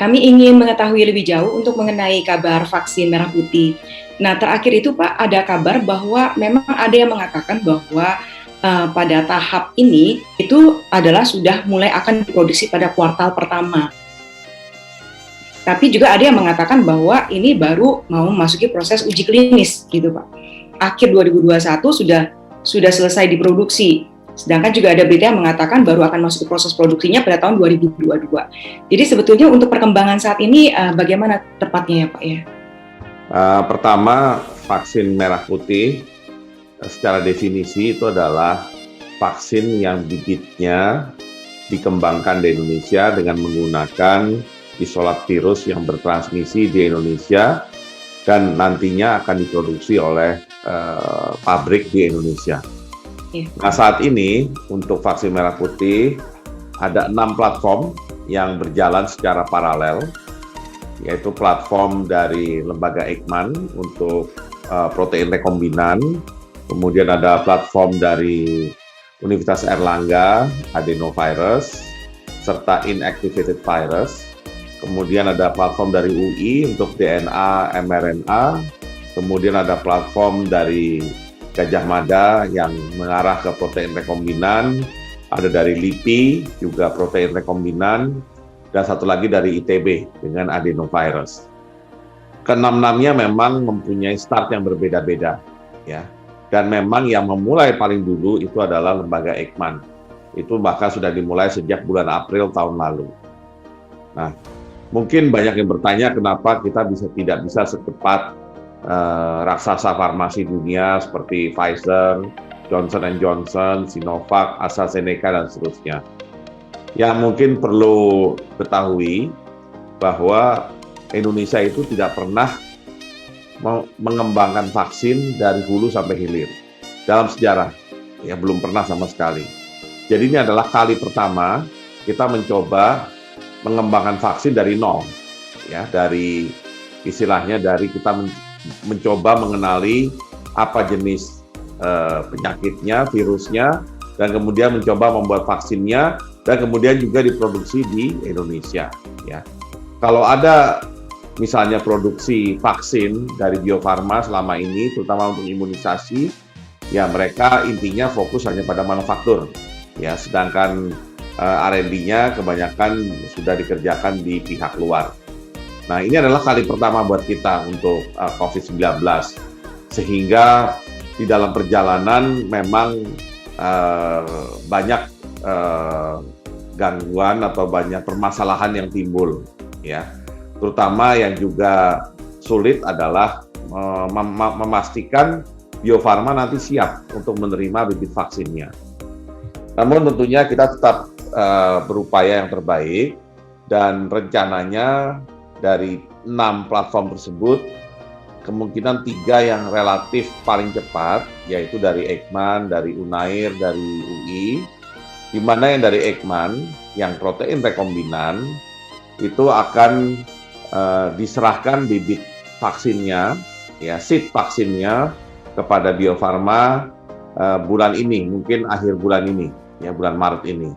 kami ingin mengetahui lebih jauh untuk mengenai kabar vaksin merah putih. Nah, terakhir itu Pak, ada kabar bahwa memang ada yang mengatakan bahwa pada tahap ini itu adalah sudah mulai akan diproduksi pada kuartal pertama. Tapi juga ada yang mengatakan bahwa ini baru mau memasuki proses uji klinis, gitu Pak. Akhir 2021 sudah selesai diproduksi. Sedangkan juga ada berita yang mengatakan baru akan masuk ke proses produksinya pada tahun 2022. Jadi sebetulnya untuk perkembangan saat ini bagaimana tepatnya ya Pak ya? Pertama, vaksin merah putih secara definisi itu adalah vaksin yang bibitnya dikembangkan di Indonesia dengan menggunakan isolat virus yang bertransmisi di Indonesia dan nantinya akan diproduksi oleh pabrik di Indonesia. Nah, saat ini untuk vaksin merah putih ada 6 platform yang berjalan secara paralel, yaitu platform dari lembaga Eijkman untuk protein rekombinan, kemudian ada platform dari Universitas Airlangga, adenovirus, serta inactivated virus, kemudian ada platform dari UI untuk DNA, mRNA, kemudian ada platform dari Gajah Mada yang mengarah ke protein rekombinan, ada dari LIPI juga protein rekombinan, dan satu lagi dari ITB dengan adenovirus. Keenam-enamnya memang mempunyai start yang berbeda-beda, ya. Dan memang yang memulai paling dulu itu adalah lembaga Eijkman. Itu bahkan sudah dimulai sejak bulan April tahun lalu. Nah, mungkin banyak yang bertanya kenapa kita tidak bisa secepat raksasa farmasi dunia seperti Pfizer, Johnson & Johnson, Sinovac, AstraZeneca, dan seterusnya. Yang mungkin perlu ketahui bahwa Indonesia itu tidak pernah mengembangkan vaksin dari hulu sampai hilir. Dalam sejarah, ya belum pernah sama sekali. Jadi ini adalah kali pertama kita mencoba mengembangkan vaksin dari nol. Ya, dari istilahnya dari kita mencoba mengenali apa jenis penyakitnya, virusnya, dan kemudian mencoba membuat vaksinnya, dan kemudian juga diproduksi di Indonesia. Ya, kalau ada misalnya produksi vaksin dari Bio Farma selama ini, terutama untuk imunisasi, ya mereka intinya fokus hanya pada manufaktur. Ya, sedangkan R&D-nya kebanyakan sudah dikerjakan di pihak luar. Nah, ini adalah kali pertama buat kita untuk COVID-19, sehingga di dalam perjalanan memang banyak gangguan atau banyak permasalahan yang timbul, ya. Terutama yang juga sulit adalah memastikan Bio Farma nanti siap untuk menerima bibit vaksinnya. Namun tentunya kita tetap berupaya yang terbaik, dan rencananya dari 6 platform tersebut, kemungkinan 3 yang relatif paling cepat, yaitu dari Eijkman, dari Unair, dari UI, di mana yang dari Eijkman, yang protein rekombinan, itu akan diserahkan bibit vaksinnya, ya seed vaksinnya kepada Bio Farma bulan ini, mungkin akhir bulan ini, ya bulan Maret ini.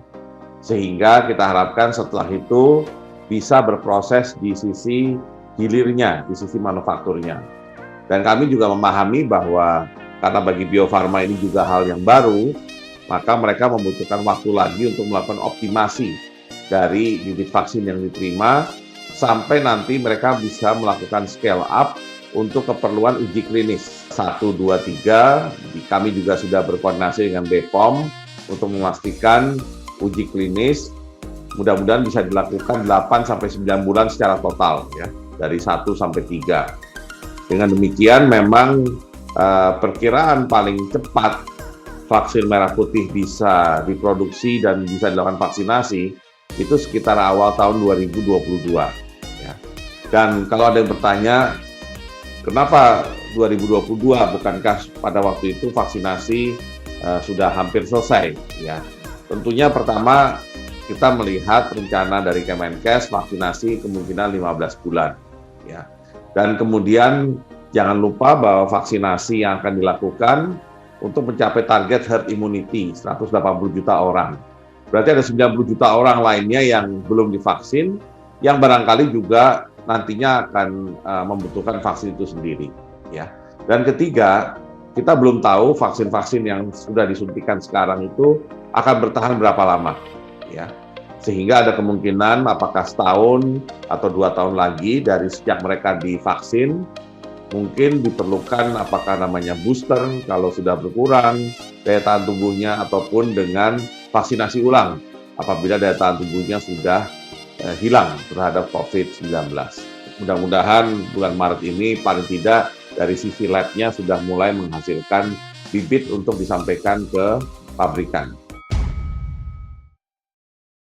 Sehingga kita harapkan setelah itu bisa berproses di sisi hilirnya, di sisi manufakturnya. Dan kami juga memahami bahwa karena bagi Bio Farma ini juga hal yang baru, maka mereka membutuhkan waktu lagi untuk melakukan optimasi dari bibit vaksin yang diterima, sampai nanti mereka bisa melakukan scale up untuk keperluan uji klinis 1, 2, 3. Kami juga sudah berkoordinasi dengan BPOM untuk memastikan uji klinis mudah-mudahan bisa dilakukan 8-9 bulan secara total, ya, dari 1 sampai 3. Dengan demikian memang perkiraan paling cepat vaksin merah putih bisa diproduksi dan bisa dilakukan vaksinasi itu sekitar awal tahun 2022. Ya. Dan kalau ada yang bertanya, kenapa 2022? Bukankah pada waktu itu vaksinasi sudah hampir selesai? Ya, tentunya pertama kita melihat rencana dari Kemenkes vaksinasi kemungkinan 15 bulan. Ya. Dan kemudian jangan lupa bahwa vaksinasi yang akan dilakukan untuk mencapai target herd immunity 180 juta orang. Berarti ada 90 juta orang lainnya yang belum divaksin, yang barangkali juga nantinya akan membutuhkan vaksin itu sendiri, ya. Dan ketiga, kita belum tahu vaksin-vaksin yang sudah disuntikan sekarang itu akan bertahan berapa lama, ya. Sehingga ada kemungkinan apakah setahun atau 2 tahun lagi dari sejak mereka divaksin, mungkin diperlukan apakah namanya booster kalau sudah berkurang daya tahan tubuhnya, ataupun dengan vaksinasi ulang apabila daya tahan tubuhnya sudah hilang terhadap COVID-19. Mudah-mudahan bulan Maret ini paling tidak dari sisi lab-nya sudah mulai menghasilkan bibit untuk disampaikan ke pabrikan.